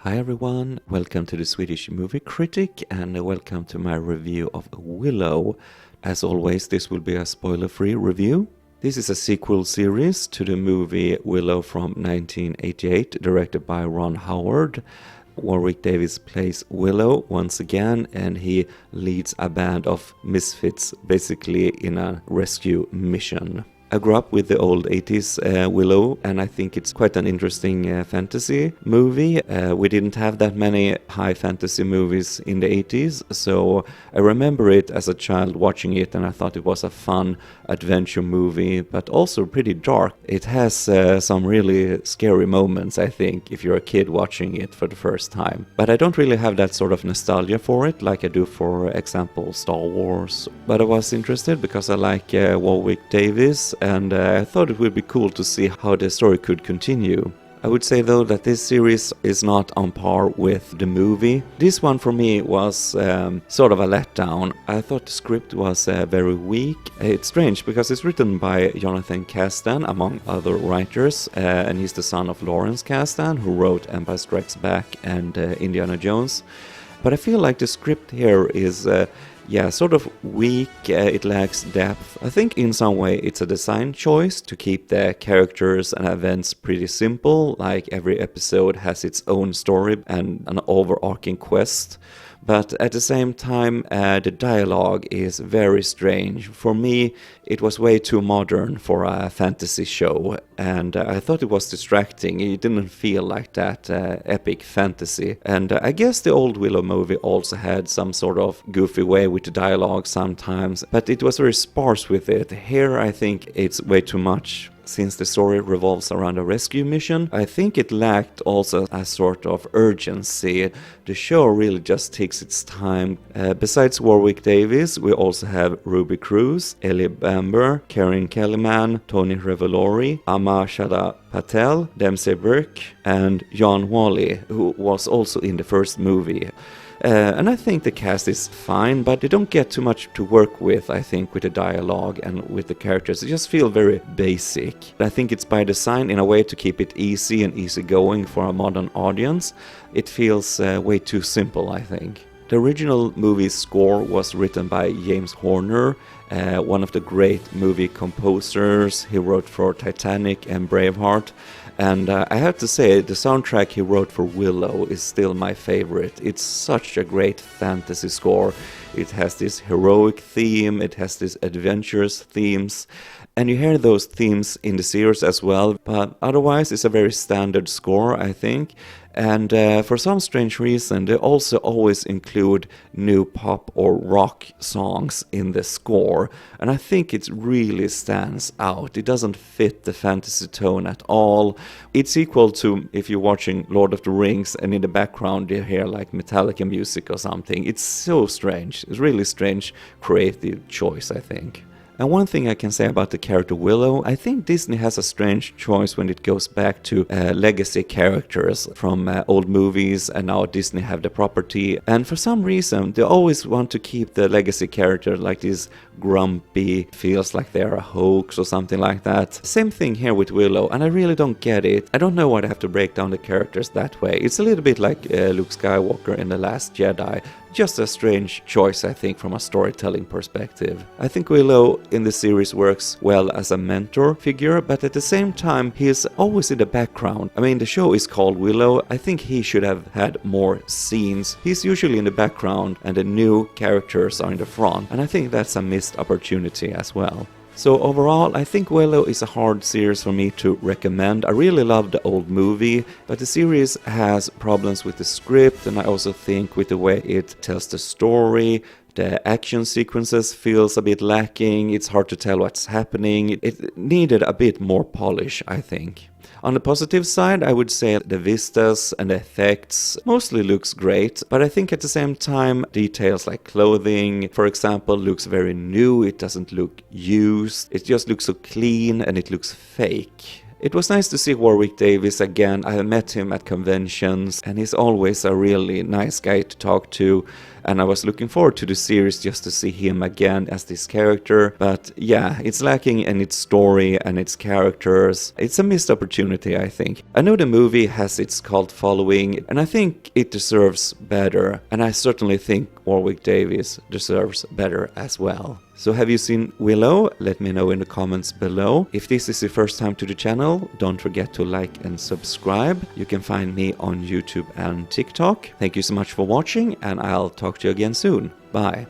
Hi everyone, welcome to the Swedish movie Critic and welcome to my review of Willow. As always, this will be a spoiler-free review. This is a sequel series to the movie Willow from 1988, directed by Ron Howard. Warwick Davis plays Willow once again, and he leads a band of misfits, basically in a rescue mission. I grew up with the old 80s Willow, and I think it's quite an interesting fantasy movie. We didn't have that many high fantasy movies in the 80s, so I remember it as a child watching it, and I thought it was a fun adventure movie, but also pretty dark. It has some really scary moments, I think, if you're a kid watching it for the first time. But I don't really have that sort of nostalgia for it, like I do, for example, Star Wars. But I was interested because I like Warwick Davis, and I thought it would be cool to see how the story could continue. I would say though that this series is not on par with the movie. This one for me was sort of a letdown. I thought the script was very weak. It's strange because it's written by Jonathan Kasdan among other writers, and he's the son of Lawrence Kasdan, who wrote Empire Strikes Back and Indiana Jones. But I feel like the script here is sort of weak, it lacks depth. I think in some way it's a design choice to keep the characters and events pretty simple, like every episode has its own story and an overarching quest. But at the same time, the dialogue is very strange. For me, it was way too modern for a fantasy show, and I thought it was distracting. It didn't feel like that epic fantasy. And I guess the old Willow movie also had some sort of goofy way with the dialogue sometimes, but it was very sparse with it. Here, I think it's way too much. Since the story revolves around a rescue mission, I think it lacked also a sort of urgency. The show really just takes its time. Besides Warwick Davis, we also have Ruby Cruz, Ellie Bamber, Karen Kellyman, Tony Revolori, Amma Shada Patel, Dempsey Burke, and John Wally, who was also in the first movie. And I think the cast is fine, but they don't get too much to work with, I think, with the dialogue and with the characters. They just feel very basic. I think it's by design in a way to keep it easy and easygoing for a modern audience. It feels way too simple, I think. The original movie's score was written by James Horner, one of the great movie composers. He wrote for Titanic and Braveheart. And I have to say, the soundtrack he wrote for Willow is still my favorite. It's such a great fantasy score. It has this heroic theme, it has these adventurous themes, and you hear those themes in the series as well, but otherwise it's a very standard score, I think. And for some strange reason, they also always include new pop or rock songs in the score. And I think it really stands out. It doesn't fit the fantasy tone at all. It's equal to if you're watching Lord of the Rings and in the background you hear like Metallica music or something. It's so strange. It's really strange creative choice, I think. And one thing I can say about the character Willow, I think Disney has a strange choice when it goes back to legacy characters from old movies, and now Disney have the property. And for some reason, they always want to keep the legacy character like this grumpy, feels like they're a hoax or something like that. Same thing here with Willow, and I really don't get it. I don't know why they have to break down the characters that way. It's a little bit like Luke Skywalker in The Last Jedi. Just a strange choice, I think, from a storytelling perspective. I think Willow in the series works well as a mentor figure, but at the same time, he is always in the background. I mean, the show is called Willow. I think he should have had more scenes. He's usually in the background, and the new characters are in the front, and I think that's a missed opportunity as well. So overall, I think Willow is a hard series for me to recommend. I really love the old movie, but the series has problems with the script, and I also think with the way it tells the story. The action sequences feels a bit lacking, it's hard to tell what's happening. It needed a bit more polish, I think. On the positive side, I would say the vistas and the effects mostly looks great, but I think at the same time, details like clothing, for example, looks very new, it doesn't look used, it just looks so clean and it looks fake. It was nice to see Warwick Davis again. I met him at conventions, and he's always a really nice guy to talk to. And I was looking forward to the series just to see him again as this character. But yeah, it's lacking in its story and its characters. It's a missed opportunity, I think. I know the movie has its cult following, and I think it deserves better. And I certainly think Warwick Davis deserves better as well. So have you seen Willow? Let me know in the comments below. If this is your first time to the channel, don't forget to like and subscribe. You can find me on YouTube and TikTok. Thank you so much for watching, and I'll talk to you again soon. Bye.